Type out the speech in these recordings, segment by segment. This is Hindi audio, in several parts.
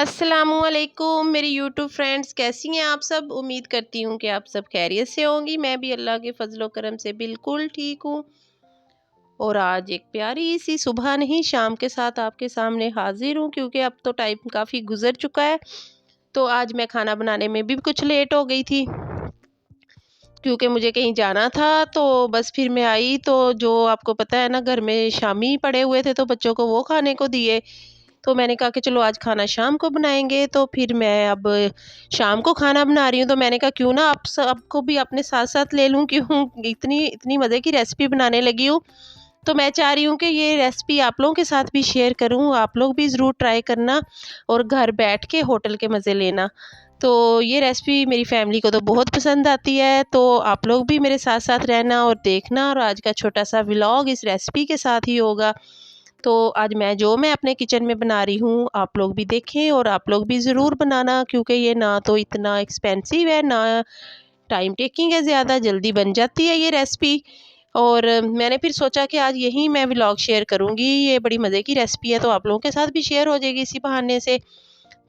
अस्सलामुअलैकुम मेरी यूट्यूब फ्रेंड्स, कैसी हैं आप सब। उम्मीद करती हूँ कि आप सब खैरियत से होंगी। मैं भी अल्लाह के फजलो करम से बिल्कुल ठीक हूँ। और आज एक प्यारी सी सुबह नहीं शाम के साथ आपके सामने हाजिर हूँ, क्योंकि अब तो टाइम काफ़ी गुजर चुका है। तो आज मैं खाना बनाने में भी कुछ लेट हो गई थी, क्योंकि मुझे कहीं जाना था। तो बस फिर मैं आई तो जो आपको पता है ना, घर में शामी पड़े हुए थे तो बच्चों को वो खाने को दिए। तो मैंने कहा कि चलो आज खाना शाम को बनाएँगे। तो फिर मैं अब शाम को खाना बना रही हूँ, तो मैंने कहा क्यों ना आप सबको भी अपने साथ-साथ ले लूँ, क्यों इतनी इतनी मज़े की रेसिपी बनाने लगी हूँ। तो मैं चाह रही हूँ कि ये रेसिपी आप लोगों के साथ भी शेयर करूँ, आप लोग भी ज़रूर ट्राई करना और घर बैठ के होटल के मज़े लेना। तो ये रेसिपी मेरी फैमिली को तो बहुत पसंद आती है, तो आप लोग भी मेरे साथ-साथ रहना और देखना। और आज का छोटा-सा व्लॉग इस रेसिपी के साथ ही होगा। तो आज मैं अपने किचन में बना रही हूँ, आप लोग भी देखें और आप लोग भी ज़रूर बनाना, क्योंकि ये ना तो इतना एक्सपेंसिव है, ना टाइम टेकिंग है ज़्यादा, जल्दी बन जाती है ये रेसिपी। और मैंने फिर सोचा कि आज यही मैं व्लॉग शेयर करूँगी। ये बड़ी मज़े की रेसिपी है, तो आप लोगों के साथ भी शेयर हो जाएगी इसी बहाने से।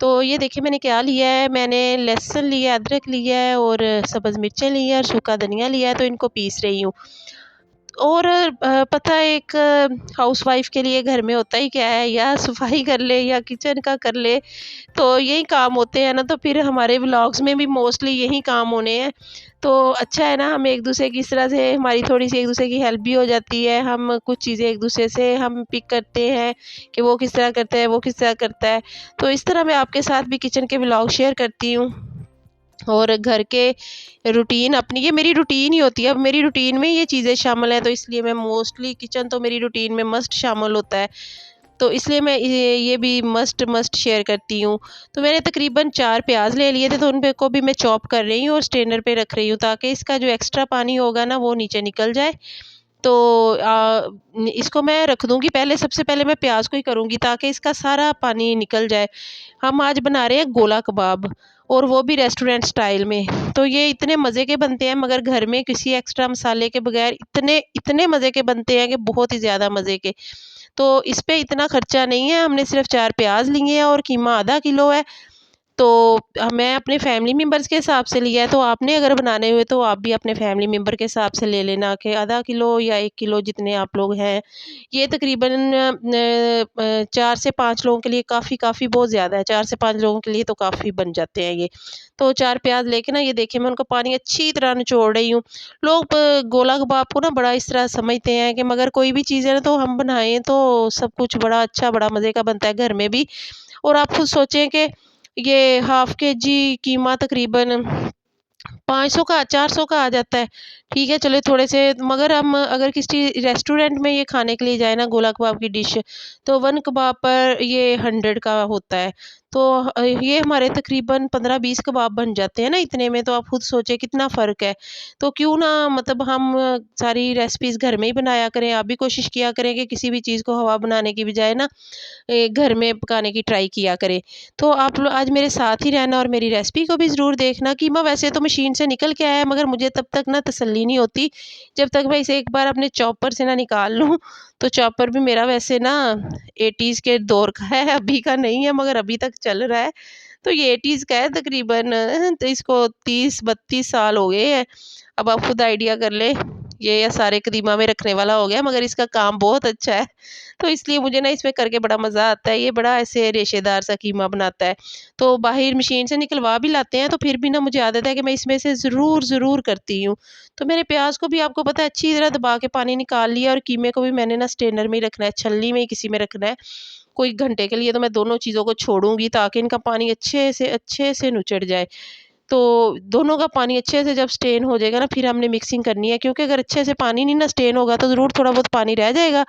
तो ये देखिए मैंने क्या लिया है, मैंने लहसुन लिया है, अदरक लिया है और सब्ज़ मिर्चें ली हैं और सूखा धनिया लिया है, तो इनको पीस रही हूँ। और पता है एक हाउसवाइफ़ के लिए घर में होता ही क्या है, या सफाई कर ले या किचन का कर ले, तो यही काम होते हैं ना। तो फिर हमारे व्लॉग्स में भी मोस्टली यही काम होने हैं। तो अच्छा है ना, हम एक-दूसरे की इस तरह से हमारी थोड़ी-सी एक-दूसरे की हेल्प भी हो जाती है। हम कुछ चीज़ें एक-दूसरे से हम पिक करते हैं कि वो किस तरह करता है, वो किस तरह करता है। तो इस तरह मैं आपके साथ भी किचन के व्लॉग शेयर करती हूँ। और घर के रूटीन अपनी, ये मेरी रूटीन ही होती है। अब मेरी रूटीन में ये चीज़ें शामिल हैं, तो इसलिए मैं मोस्टली किचन तो मेरी रूटीन में मस्ट शामिल होता है। तो इसलिए मैं ये भी मस्ट मस्ट शेयर करती हूँ। तो मैंने तकरीबन 4 प्याज़ ले लिए थे, तो उन पे को भी मैं चॉप कर रही हूँ और स्ट्रेनर पे रख रही हूँ, ताकि इसका जो एक्स्ट्रा पानी होगा ना वो नीचे निकल जाए। तो इसको मैं रख दूँगी, पहले सबसे पहले मैं प्याज़ को ही करूँगी ताकि इसका सारा पानी निकल जाए। हम आज बना रहे हैं गोला कबाब, और वो भी रेस्टोरेंट स्टाइल में। तो ये इतने मज़े के बनते हैं, मगर घर में किसी एक्स्ट्रा मसाले के बगैर इतने इतने मज़े के बनते हैं कि बहुत ही ज़्यादा मज़े के। तो इस पे इतना खर्चा नहीं है, हमने सिर्फ़ 4 प्याज़ लिए हैं और कीमा आधा किलो है। तो मैं अपने फैमिली मेंबर्स के हिसाब से लिया है, तो आपने अगर बनाने हुए तो आप भी अपने फैमिली मेंबर के हिसाब से ले लेना कि आधा किलो या 1 किलो, जितने आप लोग हैं। ये तकरीबन 4 से 5 लोगों के लिए काफ़ी काफ़ी बहुत ज़्यादा है, 4 से 5 लोगों के लिए तो काफ़ी बन जाते हैं ये। तो 4 प्याज़ लेके ना, ये देखिए मैं उनका पानी अच्छी तरह निचोड़ रही हूँ। लोग गोला कबाब को ना बड़ा इस तरह समझते हैं कि मगर कोई भी चीज़ है ना, तो हम बनाएँ तो सब कुछ बड़ा अच्छा, बड़ा मज़े का बनता है घर में भी। और आप खुद सोचें कि ये हाफ़ केजी कीमा तकरीबन 500 का 400 का आ जाता है। ठीक है, चलो थोड़े से, मगर हम अगर किसी रेस्टोरेंट में ये खाने के लिए जाएँ ना गोला कबाब की डिश, तो 1 कबाब पर ये 100 का होता है। तो ये हमारे तकरीबन 15-20 कबाब बन जाते हैं ना इतने में, तो आप खुद सोचिए कितना फ़र्क है। तो क्यों ना मतलब हम सारी रेसिपीज़ घर में ही बनाया करें। आप भी कोशिश किया करें कि किसी भी चीज़ को हवा बनाने की बजाय ना घर में पकाने की ट्राई किया करें। तो आप लोग आज मेरे साथ ही रहना और मेरी रेसिपी को भी ज़रूर देखना। कीमा वैसे तो मशीन से निकल के आया है, मगर मुझे तब तक ना तसल्ली नहीं होती, जब तक मैं इसे एक बार अपने चॉपर से ना निकाल लूँ। तो चॉपर भी मेरा वैसे ना 80s के दौर का है, अभी का नहीं है, मगर अभी तक चल रहा है। तो ये 80s का है तकरीबन, तो इसको 30-32 साल हो गए हैं। अब आप खुद आइडिया कर लें, ये सारे कदीमा में रखने वाला हो गया, मगर इसका काम बहुत अच्छा है। तो इसलिए मुझे ना इसमें करके बड़ा मज़ा आता है। ये बड़ा ऐसे रेशेदार सा कीमा बनाता है। तो बाहर मशीन से निकलवा भी लाते हैं, तो फिर भी ना मुझे आदत है कि मैं इसमें से ज़रूर करती हूँ। तो मैंने प्याज़ को भी आपको पता है अच्छी तरह दबा के पानी निकाल लिया, और कीमे को भी मैंने ना स्ट्रेनर में ही रखना है, छलनी में ही किसी में रखना है। कोई घंटे के लिए तो मैं दोनों चीज़ों को छोड़ूँगी, ताकि इनका पानी अच्छे से नुचड़ जाए। तो दोनों का पानी अच्छे से जब स्टेन हो जाएगा ना, फिर हमने मिक्सिंग करनी है, क्योंकि अगर अच्छे से पानी नहीं ना स्टेन होगा, तो ज़रूर थोड़ा बहुत पानी रह जाएगा।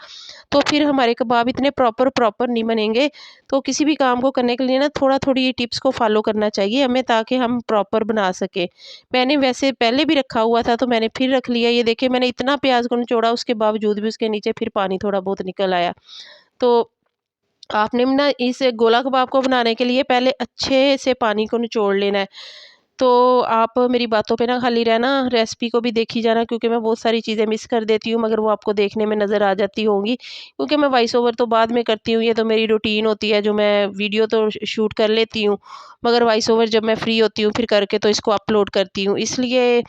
तो फिर हमारे कबाब इतने प्रॉपर नहीं बनेंगे। तो किसी भी काम को करने के लिए ना थोड़ी टिप्स को फ़ॉलो करना चाहिए हमें, ताकि हम प्रॉपर बना सकें। मैंने वैसे पहले भी रखा हुआ था, तो मैंने फिर रख लिया। ये देखिए मैंने इतना प्याज़ को निचोड़ा, उसके बावजूद भी उसके नीचे फिर पानी थोड़ा बहुत निकल आया। तो आपने ना इस गोला कबाब को बनाने के लिए पहले अच्छे से पानी को निचोड़ लेना है। तो आप मेरी बातों पे ना खाली रहना, रेसिपी को भी देखी जाना, क्योंकि मैं बहुत सारी चीज़ें मिस कर देती हूँ, मगर वो आपको देखने में नज़र आ जाती होंगी, क्योंकि मैं वॉइस ओवर तो बाद में करती हूँ। ये तो मेरी रूटीन होती है, जो मैं वीडियो तो शूट कर लेती हूँ, मगर वॉइस ओवर जब मैं फ्री होती हूँ फिर करके तो इसको अपलोड करती हूँ। इसलिए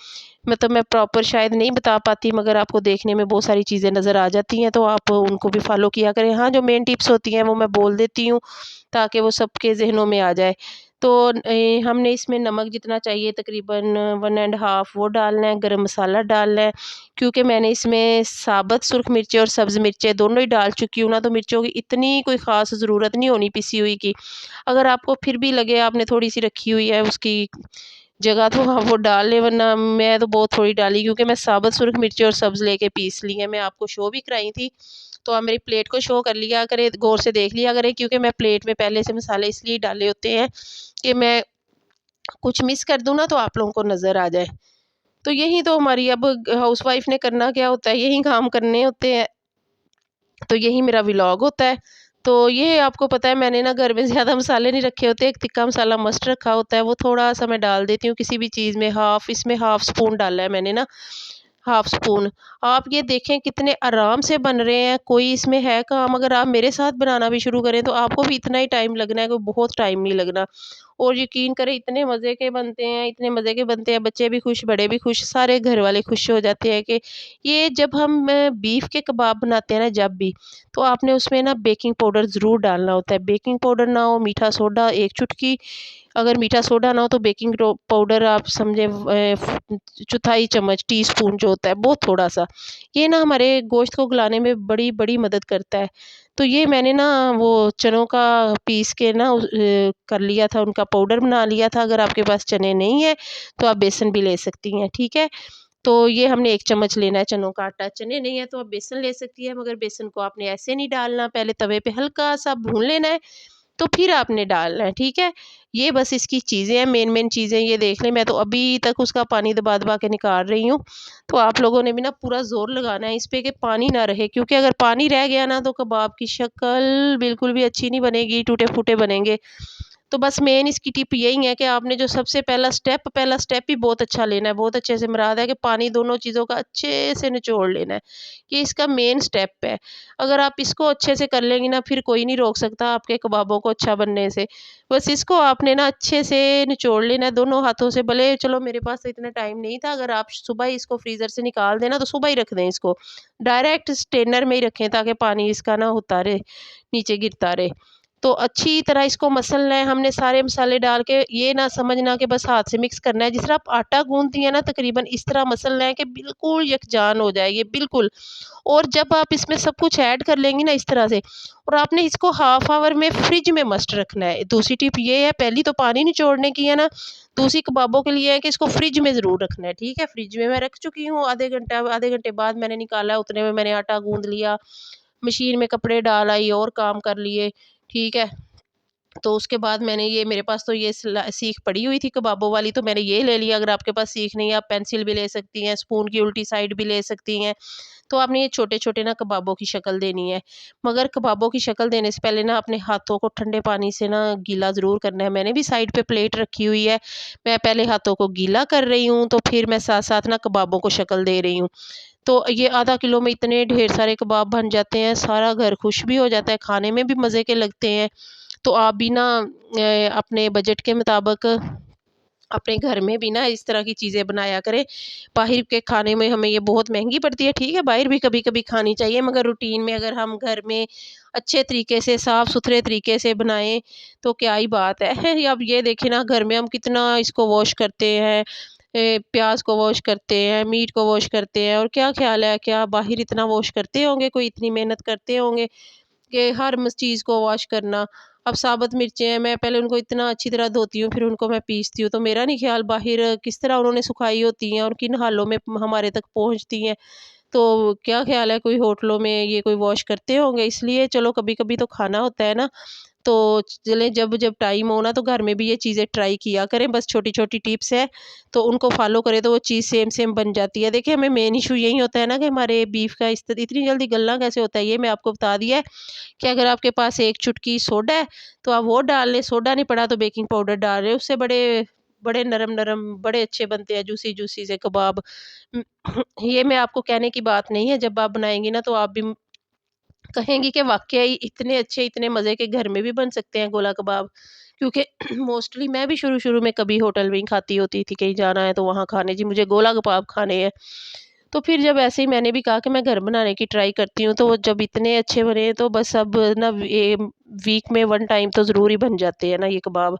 मतलब मैं प्रॉपर शायद नहीं बता पाती, मगर आपको देखने में बहुत सारी चीज़ें नज़र आ जाती हैं, तो आप उनको भी फॉलो किया करें। हाँ, जो मेन टिप्स होती हैं वो मैं बोल देती हूँ, ताकि वो सबके ज़हनों में आ जाए। तो हमने इसमें नमक जितना चाहिए तकरीबन 1 एंड हाफ़ वो डालना है, गरम मसाला डालना है, क्योंकि मैंने इसमें साबुत सुर्ख मिर्चें और सब्ज़ मिर्चें दोनों ही डाल चुकी हूँ ना, तो मिर्चों की इतनी कोई ख़ास ज़रूरत नहीं होनी पिसी हुई की। अगर आपको फिर भी लगे आपने थोड़ी-सी रखी हुई है उसकी जगह, तो आप वो डाल लें, वरना मैं तो बहुत थोड़ी डाली, क्योंकि मैं साबुत सुर्ख मिर्चें और सब्ज़ लेके पीस ली हैं। मैं आपको शो भी कराई थी, तो आप मेरी प्लेट को शो कर लिया करें, गौर से देख लिया करें, क्योंकि मैं प्लेट में पहले से मसाले इसलिए डाले होते हैं कि मैं कुछ मिस कर दूँ ना तो आप लोगों को नज़र आ जाए। तो यही तो हमारी अब हाउसवाइफ़ ने करना क्या होता है, यही काम करने होते हैं। तो यही मेरा व्लॉग होता है। तो ये आपको पता है, मैंने ना घर में ज़्यादा मसाले नहीं रखे होते, एक तिक्का मसाला मस्ट रखा होता है, वो थोड़ा-सा मैं डाल देती हूँ किसी भी चीज़ में, इसमें हाफ़ स्पून डाला है मैंने ना, हाफ़ स्पून। आप ये देखें कितने आराम से बन रहे हैं, कोई इसमें है काम, अगर आप मेरे साथ बनाना भी शुरू करें तो आपको भी इतना ही टाइम लगना है, कोई बहुत टाइम नहीं लगना। और यकीन करें इतने मज़े के बनते हैं, इतने मज़े के बनते हैं, बच्चे भी खुश, बड़े भी खुश, सारे घर वाले खुश हो जाते हैं कि ये जब हम बीफ के कबाब बनाते हैं ना जब भी, तो आपने उसमें ना बेकिंग पाउडर ज़रूर डालना होता है। बेकिंग पाउडर ना हो, मीठा सोडा 1 चुटकी, अगर मीठा सोडा ना हो तो बेकिंग पाउडर आप समझे चौथाई चम्मच, टीस्पून जो होता है बहुत थोड़ा-सा। ये ना हमारे गोश्त को गलाने में बड़ी-बड़ी मदद करता है। तो ये मैंने ना वो चनों का पीस के ना कर लिया था, उनका पाउडर बना लिया था। अगर आपके पास चने नहीं है तो आप बेसन भी ले सकती हैं, ठीक है? तो ये हमने 1 चम्मच लेना है चनों का आटा, चने नहीं है तो आप बेसन ले सकती हैं, मगर बेसन को आपने ऐसे नहीं डालना, पहले तवे पे हल्का-सा भून लेना है, तो फिर आपने डालना है, ठीक है? ये बस इसकी चीज़ें हैं, मेन-मेन चीज़ें ये देख लें, मैं तो अभी तक उसका पानी दबा-दबा के निकाल रही हूँ। तो आप लोगों ने भी ना पूरा ज़ोर लगाना है इस पे कि पानी ना रहे, क्योंकि अगर पानी रह गया ना तो कबाब की शक्ल बिल्कुल भी अच्छी नहीं बनेगी, टूटे-फूटे बनेंगे। तो बस मेन इसकी टिप यही है कि आपने जो सबसे पहला स्टेप ही बहुत अच्छा लेना है, बहुत अच्छे से मुराद है कि पानी दोनों चीज़ों का अच्छे से निचोड़ लेना है। ये इसका मेन स्टेप है। अगर आप इसको अच्छे से कर लेंगी ना, फिर कोई नहीं रोक सकता आपके कबाबों को अच्छा बनने से। बस इसको आपने ना अच्छे से निचोड़ लेना है दोनों हाथों से, भले चलो मेरे पास तो इतना टाइम नहीं था, अगर आप सुबह ही इसको फ्रीज़र से निकाल दें ना, तो सुबह ही रख दें इसको। डायरेक्ट स्ट्रेनर में ही रखें ताकि पानी इसका ना होता रहे, नीचे गिरता रहे। तो अच्छी तरह इसको मसलना है हमने सारे मसाले डाल के, ये ना समझना कि बस हाथ से मिक्स करना है। जिस तरह आप आटा गूँथती हैं ना, तकरीबन इस तरह मसलना है कि बिल्कुल यकजान हो जाए ये, बिल्कुल। और जब आप इसमें सब कुछ ऐड कर लेंगी ना इस तरह से, और आपने इसको हाफ़ ऑवर में फ्रिज में मस्ट रखना है। दूसरी टिप ये है, पहली तो पानी निचोड़ने की है ना, दूसरी कबाबों के लिए है कि इसको फ्रिज में ज़रूर रखना है, ठीक है? फ्रिज में मैं रख चुकी हूँ, आधे घंटे बाद मैंने निकाला, उतने में मैंने आटा गूँथ लिया, मशीन में कपड़े डाल आई और काम कर लिए, ठीक है? तो उसके बाद मैंने ये, मेरे पास तो ये सीख पड़ी हुई थी कबाबों वाली, तो मैंने ये ले लिया। अगर आपके पास सीख नहीं है, आप पेंसिल भी ले सकती हैं, स्पून की उल्टी साइड भी ले सकती हैं। तो आपने ये छोटे-छोटे ना कबाबों की शक्ल देनी है। मगर कबाबों की शक्ल देने से पहले ना अपने हाथों को ठंडे पानी से ना गीला ज़रूर करना है। मैंने भी साइड पे प्लेट रखी हुई है। मैं पहले हाथों को गीला कर रही हूँ, तो फिर मैं साथ-साथ ना कबाबों को शक्ल दे रही हूँ। तो ये आधा किलो में इतने ढेर सारे कबाब बन जाते हैं, सारा घर खुश भी हो जाता है, खाने में भी मज़े के लगते हैं। तो आप भी ना अपने बजट के मुताबिक अपने घर में भी ना इस तरह की चीज़ें बनाया करें। बाहर के खाने में हमें ये बहुत महँगी पड़ती है, ठीक है, बाहर भी कभी-कभी खानी चाहिए, मगर रूटीन में अगर हम घर में अच्छे तरीके से, साफ़-सुथरे तरीके से बनाएँ, तो क्या ही बात है। अब ये देखिए ना, घर में हम कितना इसको वॉश करते हैं, प्याज़ को वॉश करते हैं, मीट को वॉश करते हैं, और क्या ख़्याल है, क्या बाहर इतना वॉश करते होंगे, कोई इतनी मेहनत करते होंगे? कि हर चीज़ को वॉश करना। अब साबुत मिर्चें हैं, मैं पहले उनको इतना अच्छी तरह धोती हूँ, फिर उनको मैं पीसती हूँ, तो मेरा नहीं ख़्याल बाहर किस तरह उन्होंने सुखाई होती हैं और किन हालों में हमारे तक पहुँचती हैं। तो क्या ख़्याल है, कोई होटलों में ये कोई वॉश करते होंगे? इसलिए चलो कभी-कभी तो खाना होता है ना, तो चलें, जब टाइम हो ना तो घर में भी ये चीज़ें ट्राई किया करें। बस छोटी-छोटी टिप्स हैं, तो उनको फ़ॉलो करें तो वो चीज़ सेम सेम बन जाती है। देखिए, हमें मेन इश्यू यही होता है ना कि हमारे बीफ का इतनी जल्दी गलना कैसे होता है, ये मैं आपको बता दिया है कि अगर आपके पास 1 चुटकी सोडा है, तो आप वो डाल लें, सोडा नहीं पड़ा तो बेकिंग पाउडर डाल लें, उससे बड़े बड़े नरम-नरम, बड़े अच्छे बनते हैं जूसी-जूसी से कबाब। उम, ये मैं आपको कहने की बात नहीं है, जब आप बनाएँगी ना तो आप भी कहेंगी कि वाक़ई इतने अच्छे, इतने मज़े के घर में भी बन सकते हैं गोला कबाब। क्योंकि मोस्टली मैं भी शुरू-शुरू में कभी होटल में ही खाती होती थी, कहीं जाना है तो वहाँ खाने, जी मुझे गोला कबाब खाने हैं। तो फिर जब ऐसे ही मैंने भी कहा कि मैं घर बनाने की ट्राई करती हूँ, तो वो जब इतने अच्छे बने तो बस अब ना ये वीक में 1 टाइम तो ज़रूर ही बन जाते हैं ना ये कबाब।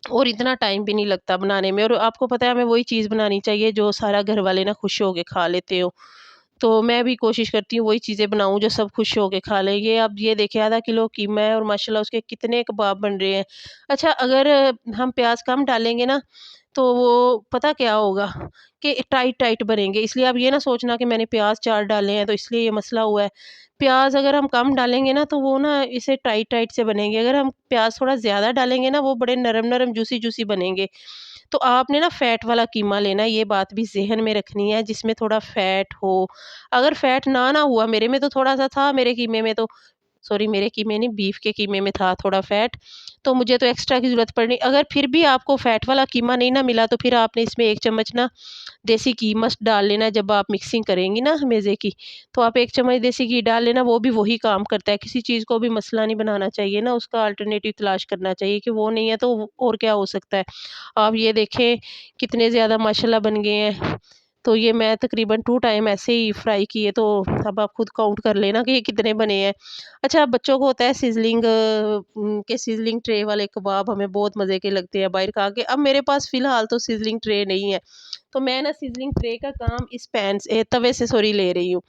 और इतना टाइम भी नहीं लगता बनाने में, और आपको पता है हमें वही चीज़ बनानी चाहिए जो सारा घर वाले ना खुश होके खा लेते हो। तो मैं भी कोशिश करती हूँ वही चीज़ें बनाऊँ जो सब खुश होके खा लें। ये अब ये देखिए आधा किलो कीमा है और माशाल्लाह उसके कितने कबाब बन रहे हैं। अच्छा, अगर हम प्याज़ कम डालेंगे ना तो वो पता क्या होगा कि टाइट-टाइट बनेंगे। इसलिए आप ये ना सोचना कि मैंने प्याज़ 4 डाले हैं तो इसलिए ये मसला हुआ है। प्याज़ अगर हम कम डालेंगे ना तो वो ना इसे टाइट-टाइट से बनेंगे। अगर हम प्याज़ थोड़ा ज़्यादा डालेंगे ना वो बड़े नरम-नरम, जूसी-जूसी बनेंगे। तो आपने ना फ़ैट वाला कीमा लेना है, ये बात भी ज़हन में रखनी है जिसमें थोड़ा फ़ैट हो। अगर फ़ैट ना हुआ, मेरे में तो थोड़ा-सा था, मेरे कीमे में तो सॉरी मेरे कीमे नहीं, बीफ के कीमे में था थोड़ा फ़ैट, तो मुझे तो एक्स्ट्रा की ज़रूरत पड़ी। अगर फिर भी आपको फ़ैट वाला कीमा नहीं ना मिला तो फिर आपने इसमें 1 चम्मच ना देसी घी मस्ट डाल लेना जब आप मिक्सिंग करेंगी ना मेज़े की, तो आप 1 चम्मच देसी घी डाल लेना, वो भी वही काम करता है। किसी चीज़ को भी मसला नहीं बनाना चाहिए ना, उसका अल्टरनेटिव तलाश करना चाहिए कि वो नहीं है तो और क्या हो सकता है। आप ये देखें कितने ज़्यादा माशाल्लाह बन गए हैं। तो ये मैं तकरीबन 2 टाइम ऐसे ही फ्राई किए, तो अब आप खुद काउंट कर लेना कि ये कितने बने हैं। अच्छा, बच्चों को होता है सिज़लिंग के सिज़लिंग ट्रे वाले कबाब हमें बहुत मज़े के लगते हैं बाहर खा के। अब मेरे पास फ़िलहाल तो सिज़लिंग ट्रे नहीं है, तो मैं ना सिज़लिंग ट्रे का काम इस पैन से तवे से सॉरी ले रही हूँ।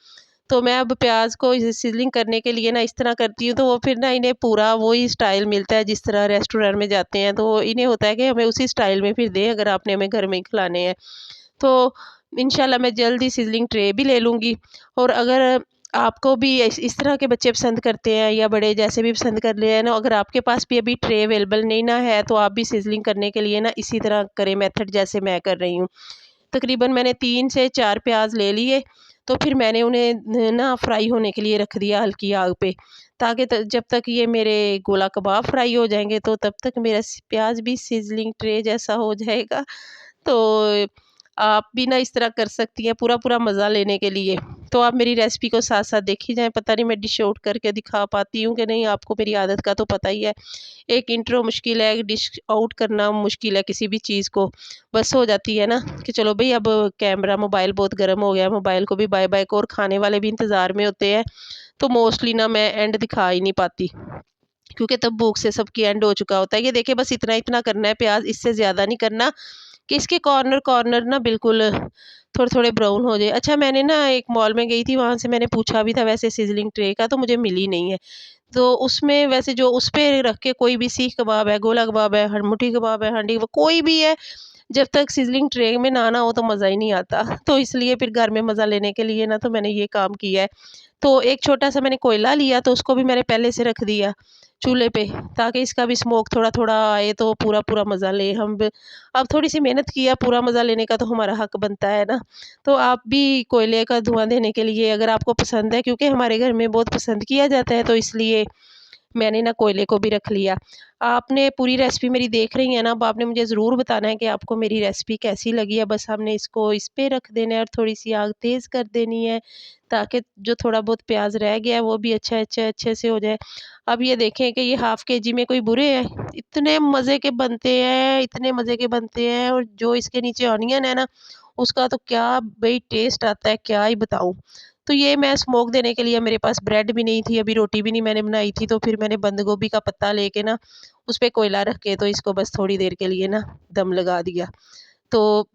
तो मैं अब प्याज़ को सिज़लिंग करने के लिए ना इस तरह करती हूँ, तो वो फिर ना इन्हें पूरा वही स्टाइल मिलता है जिस तरह रेस्टोरेंट में जाते हैं, तो इन्हें होता है कि हमें उसी स्टाइल में फिर दें अगर आपने हमें घर में ही खिलाने हैं। तो इंशाल्लाह मैं जल्द ही सिज़लिंग ट्रे भी ले लूँगी। और अगर आपको भी इस तरह के बच्चे पसंद करते हैं या बड़े जैसे भी पसंद कर रहे हैं ना, अगर आपके पास भी अभी ट्रे अवेलेबल नहीं ना है तो आप भी सिज़लिंग करने के लिए ना इसी तरह करें मेथड जैसे मैं कर रही हूँ। तकरीबन मैंने 3 से 4 प्याज़ ले लिए, तो फिर मैंने उन्हें ना फ्राई होने के लिए रख दिया हल्की आग पे, ताकि जब तक ये मेरे गोला कबाब फ्राई हो जाएँगे तो तब तक मेरा प्याज़ भी सिज़लिंग ट्रे जैसा हो जाएगा। तो आप भी ना इस तरह कर सकती हैं पूरा-पूरा मज़ा लेने के लिए। तो आप मेरी रेसिपी को साथ-साथ देखी जाएँ, पता नहीं मैं डिश आउट करके दिखा पाती हूँ कि नहीं, आपको मेरी आदत का तो पता ही है। एक इंट्रो मुश्किल है, एक डिश आउट करना मुश्किल है किसी भी चीज़ को। बस हो जाती है ना कि चलो भई अब कैमरा मोबाइल बहुत गर्म हो गया है, मोबाइल को भी बाय-बाय को, और खाने वाले भी इंतज़ार में होते हैं। तो मोस्टली ना मैं एंड दिखा ही नहीं पाती, क्योंकि तब भूख से सबकी एंड हो चुका होता है। ये देखिए बस इतना-इतना करना है प्याज़, इससे ज़्यादा नहीं करना कि इसके कॉर्नर-कॉर्नर ना बिल्कुल थोड़े-थोड़े ब्राउन हो जाए। अच्छा, मैंने ना एक मॉल में गई थी, वहाँ से मैंने पूछा भी था वैसे सिज़लिंग ट्रे का, तो मुझे मिली नहीं है। तो उसमें वैसे जो उस पे रख के कोई भी सीख कबाब है, गोला कबाब है, मुठी कबाब है, हांडी कबाब कोई भी है, जब तक सिज़लिंग ट्रे में ना हो तो मज़ा ही नहीं आता। तो इसलिए फिर घर में मज़ा लेने के लिए ना तो मैंने ये काम किया है। तो एक छोटा-सा मैंने कोयला लिया, तो उसको भी मैंने पहले से रख दिया चूल्हे पे, ताकि इसका भी स्मोक थोड़ा-थोड़ा आए तो पूरा-पूरा मज़ा लें हम। अब थोड़ी-सी मेहनत की है, पूरा मज़ा लेने का तो हमारा हक बनता है ना। तो आप भी कोयले का धुआँ देने के लिए अगर आपको पसंद है, क्योंकि हमारे घर में बहुत पसंद किया जाता है, तो इसलिए मैंने ना कोयले को भी रख लिया। आपने पूरी रेसिपी मेरी देख रही हैं ना, अब आपने मुझे ज़रूर बताना है कि आपको मेरी रेसिपी कैसी लगी है। बस हमने इसको इस पे रख देना है और थोड़ी-सी आग तेज़ कर देनी है, ताकि जो थोड़ा बहुत प्याज़ रह गया है वो भी अच्छे से हो जाए। अब ये देखें कि ये हाफ़ केजी में कोई बुरे हैं, इतने मज़े के बनते हैं, इतने मज़े के बनते हैं, और जो इसके नीचे ऑनियन है ना, उसका तो क्या भई टेस्ट आता है, क्या ही बताऊँ। तो ये मैं स्मोक देने के लिए, मेरे पास ब्रेड भी नहीं थी, अभी रोटी भी नहीं मैंने बनाई थी, तो फिर मैंने बंद गोभी का पत्ता लेके ना उस पे कोयला रख के तो इसको बस थोड़ी देर के लिए ना दम लगा दिया। तो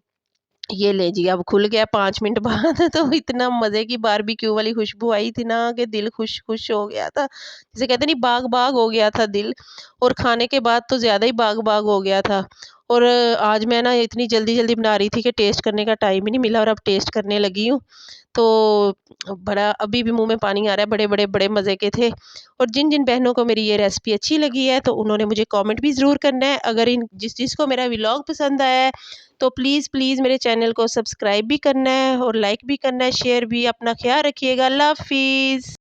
ये ले जी अब खुल गया 5 मिनट बाद तो इतना मज़े की बारबेक्यू वाली खुशबू आई थी ना कि दिल खुश हो गया था। जिसे कहते नहीं, बाग-बाग हो गया था दिल, और खाने के बाद तो ज़्यादा ही बाग-बाग हो गया था। और आज मैं ना इतनी जल्दी-जल्दी बना रही थी कि टेस्ट करने का टाइम ही नहीं मिला, और अब टेस्ट करने लगी हूँ। तो बड़ा अभी भी मुँह में पानी आ रहा है, बड़े मज़े के थे। और जिन-जिन बहनों को मेरी ये रेसिपी अच्छी लगी है तो उन्होंने मुझे कमेंट भी ज़रूर करना है। अगर इन जिस को मेरा व्लॉग पसंद आया है तो प्लीज़ मेरे चैनल को सब्सक्राइब भी करना है और लाइक भी करना है, शेयर भी। अपना ख़्याल रखिएगा। अल्लाह हाफ़िज़।